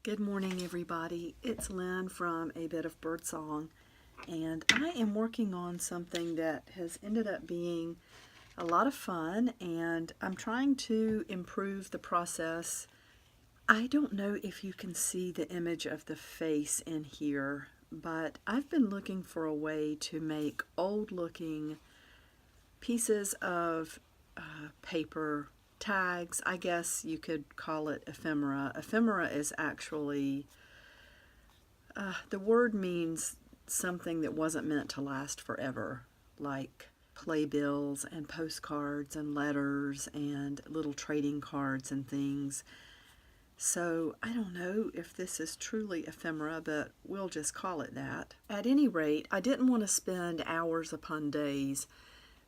Good morning, everybody. It's Lynn from A Bit of Birdsong, and I am working on something that has ended up being a lot of fun, and I'm trying to improve the process. I don't know if you can see the image of the face in here, but I've been looking for a way to make old-looking pieces of paper tags. I guess you could call it ephemera. Ephemera is actually, the word means something that wasn't meant to last forever, like playbills and postcards and letters and little trading cards and things. So I don't know if this is truly ephemera, but we'll just call it that. At any rate, I didn't want to spend hours upon days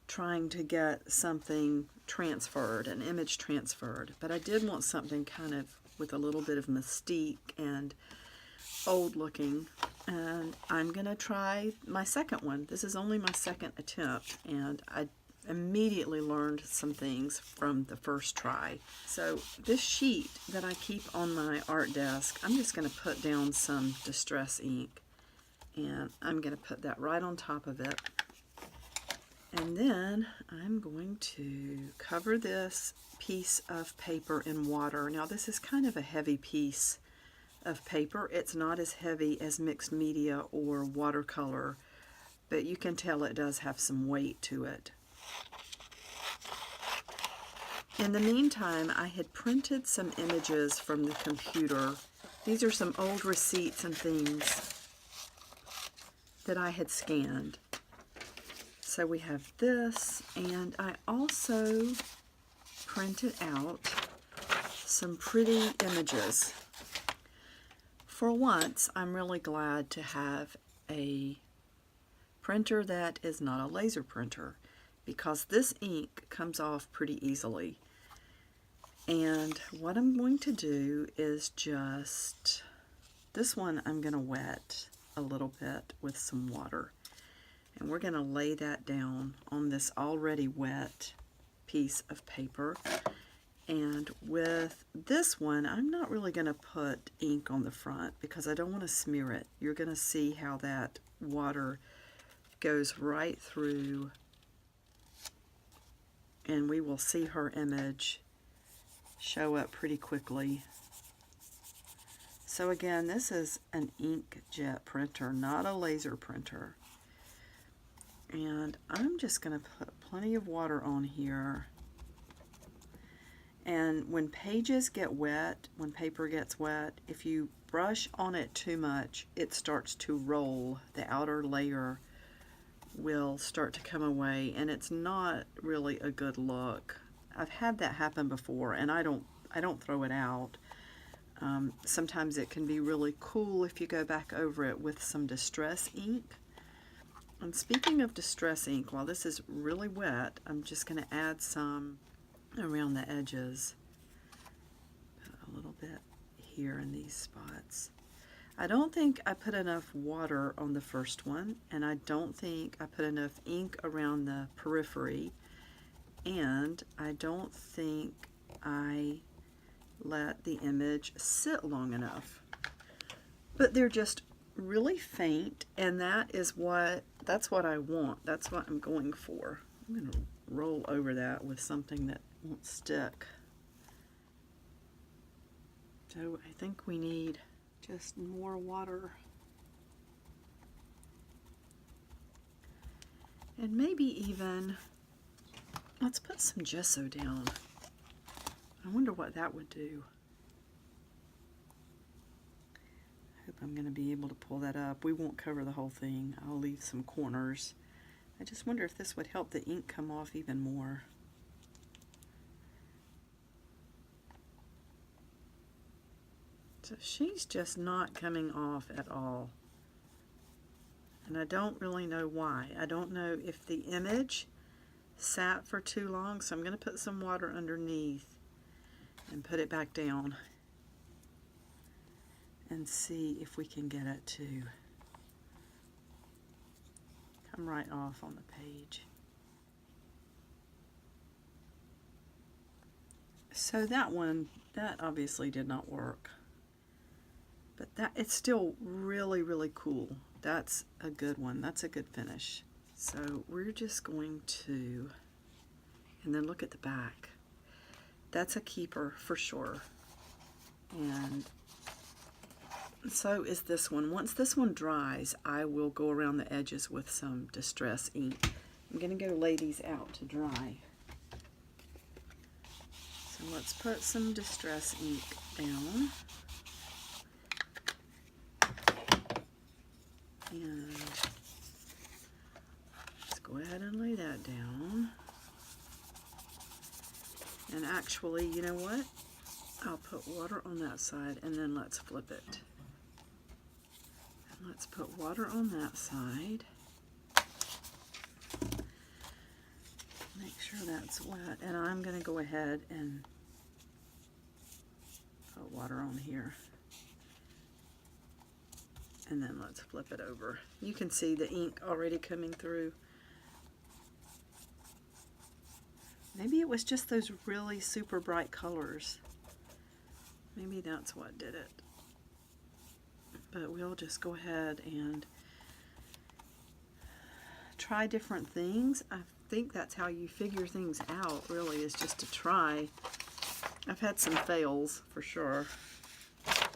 trying to get something transferred, an image transferred, but I did want something kind of with a little bit of mystique and old looking, and I'm gonna try my second one. This is only my second attempt, and I immediately learned some things from the first try. So this sheet that I keep on my art desk, I'm just gonna put down some distress ink, and I'm gonna put that right on top of it. And then I'm going to cover this piece of paper in water. Now this is kind of a heavy piece of paper. It's not as heavy as mixed media or watercolor, but you can tell it does have some weight to it. In the meantime, I had printed some images from the computer. These are some old receipts and things that I had scanned. So we have this, and I also printed out some pretty images. For once, I'm really glad to have a printer that is not a laser printer, because this ink comes off pretty easily. And what I'm going to do is just, this one I'm going to wet a little bit with some water. And we're going to lay that down on this already wet piece of paper. And with this one, I'm not really going to put ink on the front because I don't want to smear it. You're going to see how that water goes right through, and we will see her image show up pretty quickly. So again, this is an inkjet printer, not a laser printer. And I'm just going to put plenty of water on here. And when pages get wet, when paper gets wet, if you brush on it too much, it starts to roll. The outer layer will start to come away, and it's not really a good look. I've had that happen before, and I don't throw it out. Sometimes it can be really cool if you go back over it with some distress ink. And speaking of distress ink, while this is really wet, I'm just going to add some around the edges. Put a little bit here in these spots. I don't think I put enough water on the first one, and I don't think I put enough ink around the periphery, and I don't think I let the image sit long enough. But they're just really faint, and that's what I want. That's what I'm going for. I'm going to roll over that with something that won't stick. So I think we need just more water. And maybe even, let's put some gesso down. I wonder what that would do. I'm going to be able to pull that up. We won't cover the whole thing. I'll leave some corners. I just wonder if this would help the ink come off even more. So she's just not coming off at all. And I don't really know why. I don't know if the image sat for too long, so I'm going to put some water underneath and put it back down and see if we can get it to come right off on the page. So that one, that obviously did not work. But that, it's still really, really cool. That's a good one. That's a good finish. So we're just going to, and then look at the back. That's a keeper for sure. And so is this one. Once this one dries, I will go around the edges with some Distress ink. I'm going to go lay these out to dry. So let's put some Distress ink down. And let's go ahead and lay that down. And actually, you know what? I'll put water on that side and then let's flip it. And let's put water on that side. Make sure that's wet. And I'm going to go ahead and put water on here. And then let's flip it over. You can see the ink already coming through. Maybe it was just those really super bright colors. Maybe that's what did it. But we'll just go ahead and try different things. I think that's how you figure things out, really, is just to try. I've had some fails for sure.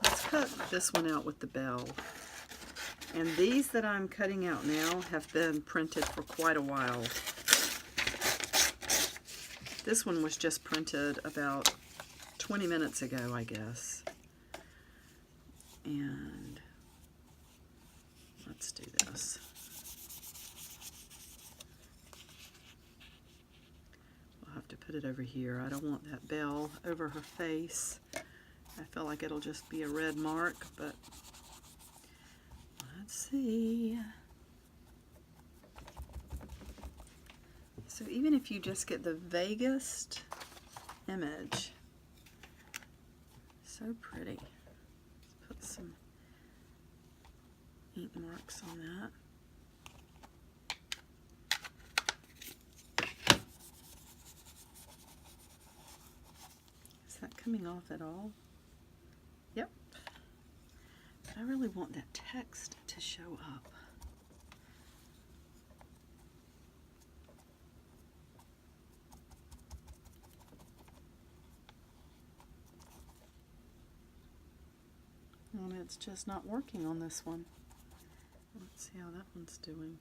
Let's cut this one out with the bell. And these that I'm cutting out now have been printed for quite a while. This one was just printed about 20 minutes ago, I guess. And let's do this. We'll have to put it over here. I don't want that bell over her face. I feel like it'll just be a red mark, but let's see. So even if you just get the vaguest image, so pretty. Let's put some ink marks on that. Is that coming off at all? Yep. But I really want that text to show up. And it's just not working on this one. Let's see how that one's doing.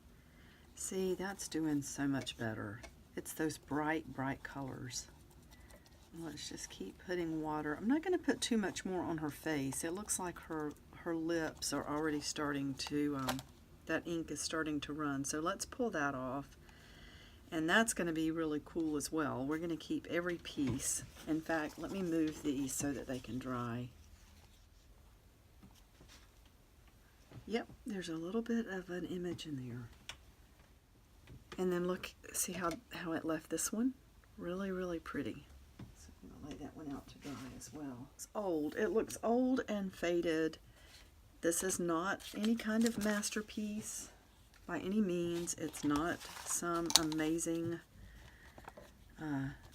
See, that's doing so much better. It's those bright, bright colors. Let's just keep putting water. I'm not going to put too much more on her face. It looks like her lips are already starting to, that ink is starting to run. So let's pull that off. And that's going to be really cool as well. We're going to keep every piece. In fact, let me move these so that they can dry. Yep, there's a little bit of an image in there. And then look, see how it left this one? Really, really pretty. So I'm going to lay that one out to dry as well. It's old. It looks old and faded. This is not any kind of masterpiece by any means. It's not some amazing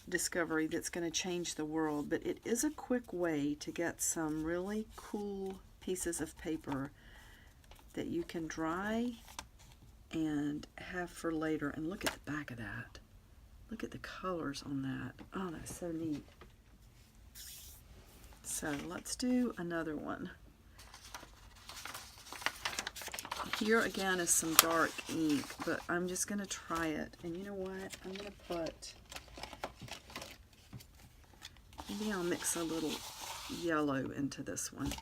discovery that's going to change the world, but it is a quick way to get some really cool pieces of paper that you can dry and have for later. And look at the back of that. Look at the colors on that. Oh, that's so neat. So let's do another one. Here again is some dark ink, but I'm just going to try it. And you know what? I'm going to put, maybe I'll mix a little yellow into this one.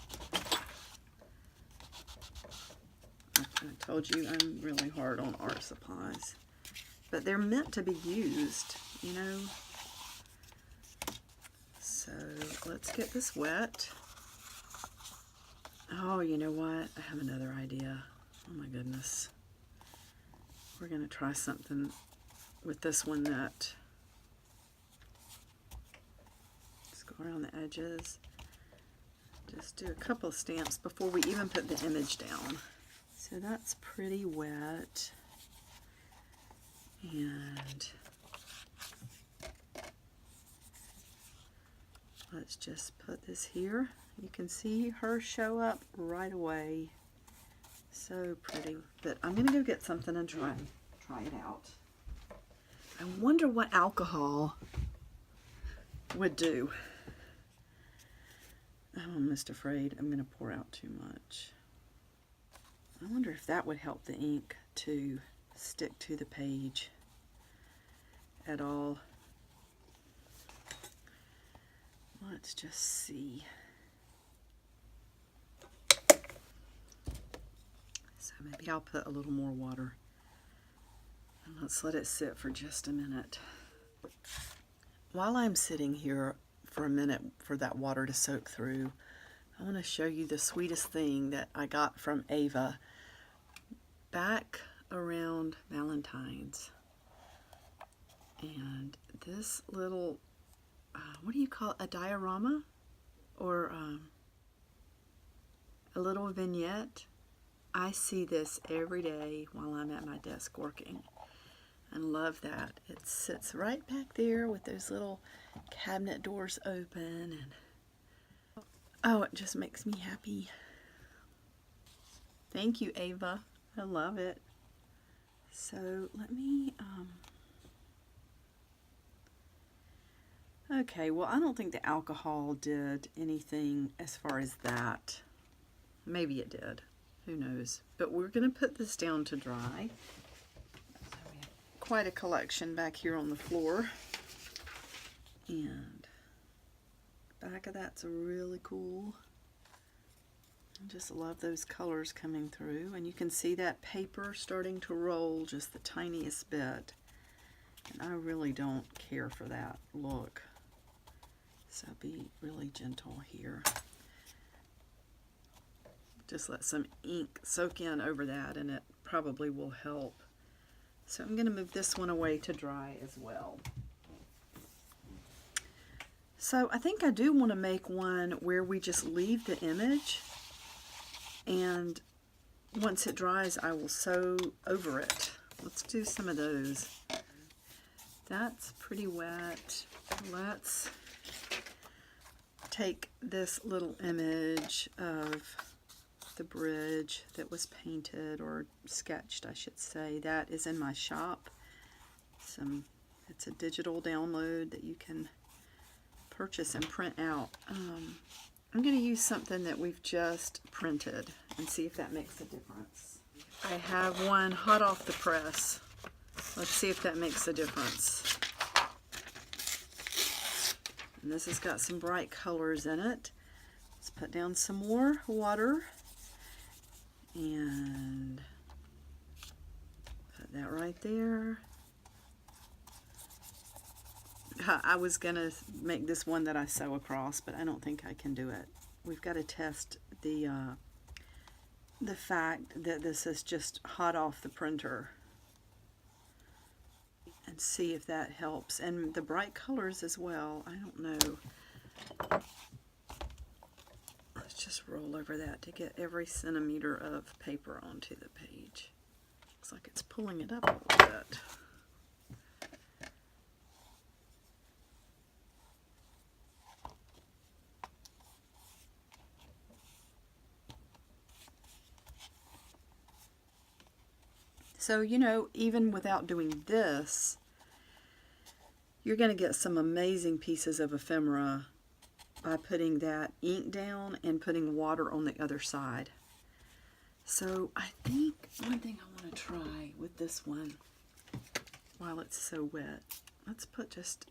I told you I'm really hard on art supplies, but they're meant to be used, you know. So let's get this wet. Oh, you know what? I have another idea. Oh my goodness. We're going to try something with this one that, let's go around the edges. Just do a couple of stamps before we even put the image down. So that's pretty wet, and let's just put this here. You can see her show up right away. So pretty. But I'm going to go get something and try it out. I wonder what alcohol would do. I'm almost afraid I'm going to pour out too much. I wonder if that would help the ink to stick to the page at all. Let's just see. So maybe I'll put a little more water. And let's let it sit for just a minute. While I'm sitting here for a minute for that water to soak through, I want to show you the sweetest thing that I got from Ava back around Valentine's. And this little, what do you call it, a diorama? Or a little vignette. I see this every day while I'm at my desk working. And love that. It sits right back there with those little cabinet doors open, and oh, it just makes me happy. Thank you, Ava. I love it. So let me okay, well, I don't think the alcohol did anything as far as that. Maybe it did. Who knows? But we're going to put this down to dry. Quite a collection back here on the floor, and the back of that's really cool. I just love those colors coming through, and you can see that paper starting to roll just the tiniest bit, and I really don't care for that look, so be really gentle here. Just let some ink soak in over that, and it probably will help. So I'm going to move this one away to dry as well. So I think I do want to make one where we just leave the image, and once it dries I will sew over it. Let's do some of those. That's pretty wet. Let's take this little image of the bridge that was painted, or sketched I should say. That is in my shop. It's a digital download that you can purchase and print out. I'm going to use something that we've just printed and see if that makes a difference. I have one hot off the press. Let's see if that makes a difference. And this has got some bright colors in it. Let's put down some more water and put that right there. I was gonna make this one that I sew across, but I don't think I can do it. We've got to test the fact that this is just hot off the printer and see if that helps. And the bright colors as well. I don't know. Let's just roll over that to get every centimeter of paper onto the page. Looks like it's pulling it up a little bit. So, you know, even without doing this, you're going to get some amazing pieces of ephemera by putting that ink down and putting water on the other side. So I think one thing I want to try with this one while it's so wet, let's put just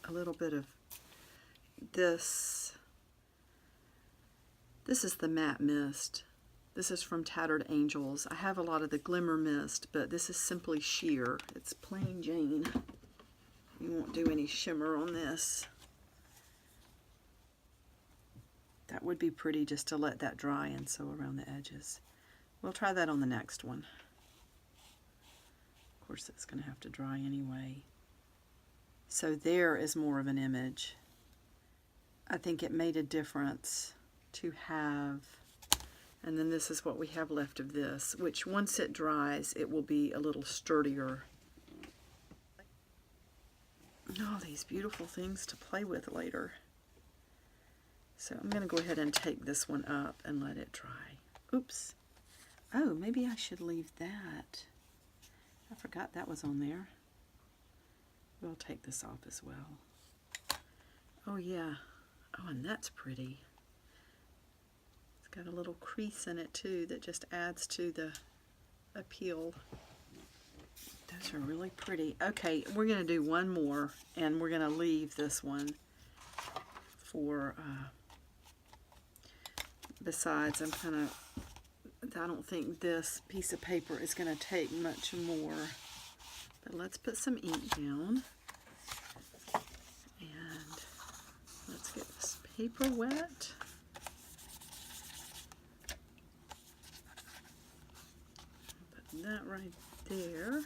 a little bit of this. This is the matte mist. This is from Tattered Angels. I have a lot of the glimmer mist, but this is simply sheer. It's plain Jane. You won't do any shimmer on this. That would be pretty just to let that dry and sew around the edges. We'll try that on the next one. Of course, it's going to have to dry anyway. So there is more of an image. I think it made a difference to have. And then this is what we have left of this, which once it dries, it will be a little sturdier. All these beautiful things to play with later. So I'm going to go ahead and take this one up and let it dry. Oops. Oh, maybe I should leave that. I forgot that was on there. We'll take this off as well. Oh yeah. Oh, and that's pretty. It's got a little crease in it too that just adds to the appeal. Those are really pretty. Okay, we're going to do one more, and we're going to leave this one for, besides, I don't think this piece of paper is going to take much more. But let's put some ink down. And let's get this paper wet. Put that right there.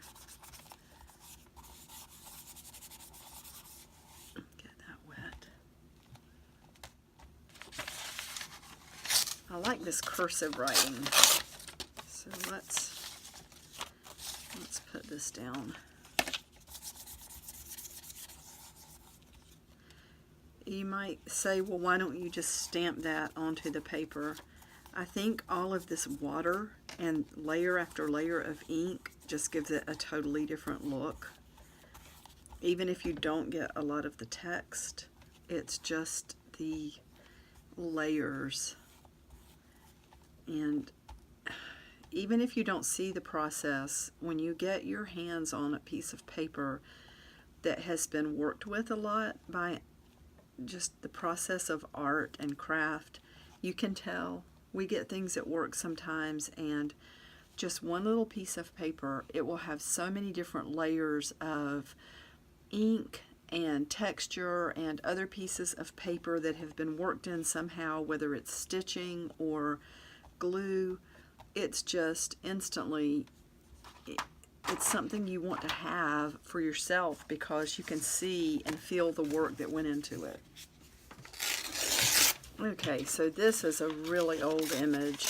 Get that wet. I like this cursive writing. So let's put this down. You might say, well, why don't you just stamp that onto the paper? I think all of this water and layer after layer of ink just gives it a totally different look. Even if you don't get a lot of the text, it's just the layers. And even if you don't see the process, when you get your hands on a piece of paper that has been worked with a lot by just the process of art and craft, you can tell. We get things at work sometimes, and just one little piece of paper, it will have so many different layers of ink and texture and other pieces of paper that have been worked in somehow, whether it's stitching or glue. It's just instantly, it's something you want to have for yourself because you can see and feel the work that went into it. Okay, so this is a really old image.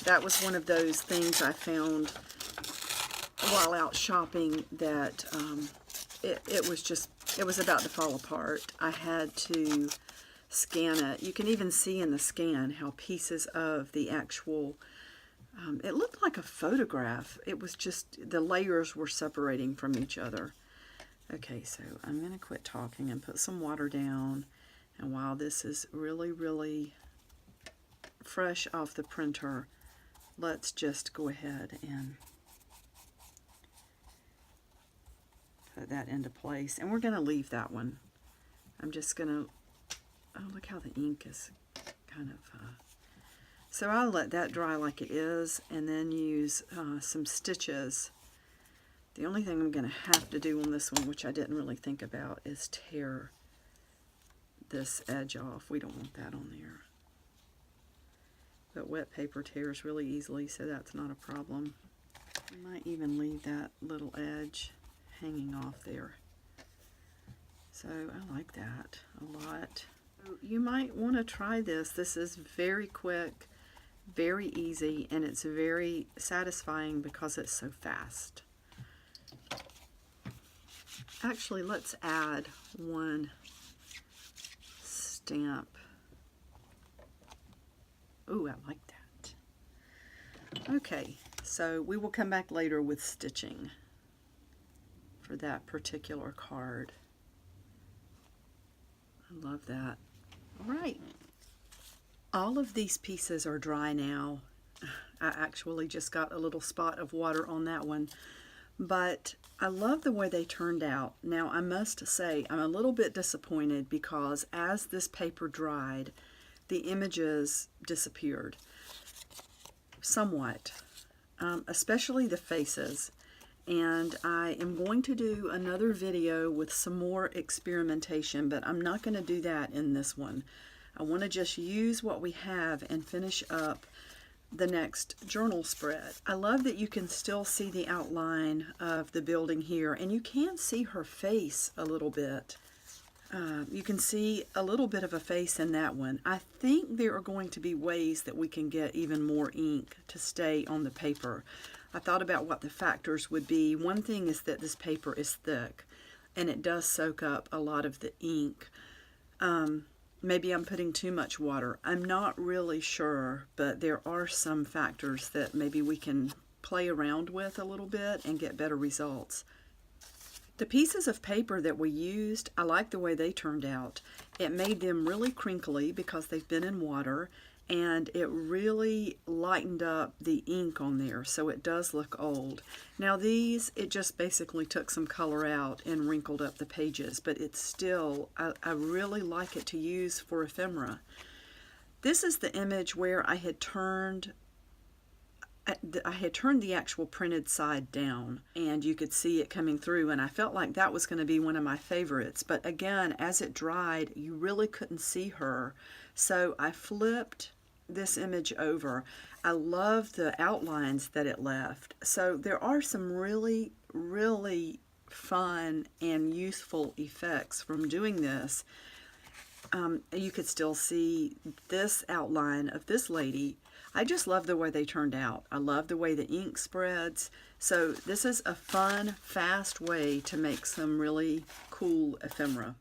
That was one of those things I found while out shopping that it was about to fall apart. I had to scan it. You can even see in the scan how pieces of the actual, it looked like a photograph. It was just, the layers were separating from each other. Okay, so I'm going to quit talking and put some water down. And while this is really, really fresh off the printer, let's just go ahead and put that into place. And we're going to leave that one. I'm just going to, oh, look how the ink is kind of, so I'll let that dry like it is and then use some stitches. The only thing I'm going to have to do on this one, which I didn't really think about, is tear this edge off. We don't want that on there. But wet paper tears really easily, so that's not a problem. I might even leave that little edge hanging off there. So I like that a lot. You might want to try this. This is very quick, very easy, and it's very satisfying because it's so fast. Actually, let's add one stamp. Ooh, I like that. Okay, so we will come back later with stitching for that particular card. I love that. All right. All of these pieces are dry now. I actually just got a little spot of water on that one, but I love the way they turned out. Now, I must say I'm a little bit disappointed because as this paper dried, the images disappeared somewhat, especially the faces. And I am going to do another video with some more experimentation, but I'm not going to do that in this one. I want to just use what we have and finish up the next journal spread. I love that you can still see the outline of the building here, and you can see her face a little bit. You can see a little bit of a face in that one. I think there are going to be ways that we can get even more ink to stay on the paper. I thought about what the factors would be. One thing is that this paper is thick, and it does soak up a lot of the ink. maybe I'm putting too much water. I'm not really sure, but there are some factors that maybe we can play around with a little bit and get better results. The pieces of paper that we used, I like the way they turned out. It made them really crinkly because they've been in water, and it really lightened up the ink on there, so it does look old. Now these, it just basically took some color out and wrinkled up the pages, but it's still, I really like it to use for ephemera. This is the image where I had turned the actual printed side down, and you could see it coming through, and I felt like that was going to be one of my favorites, but again, as it dried, you really couldn't see her, so I flipped this image over. I love the outlines that it left, so there are some really fun and useful effects from doing this. You could still see this outline of this lady. I just love the way they turned out. I love the way the ink spreads. So this is a fun, fast way to make some really cool ephemera.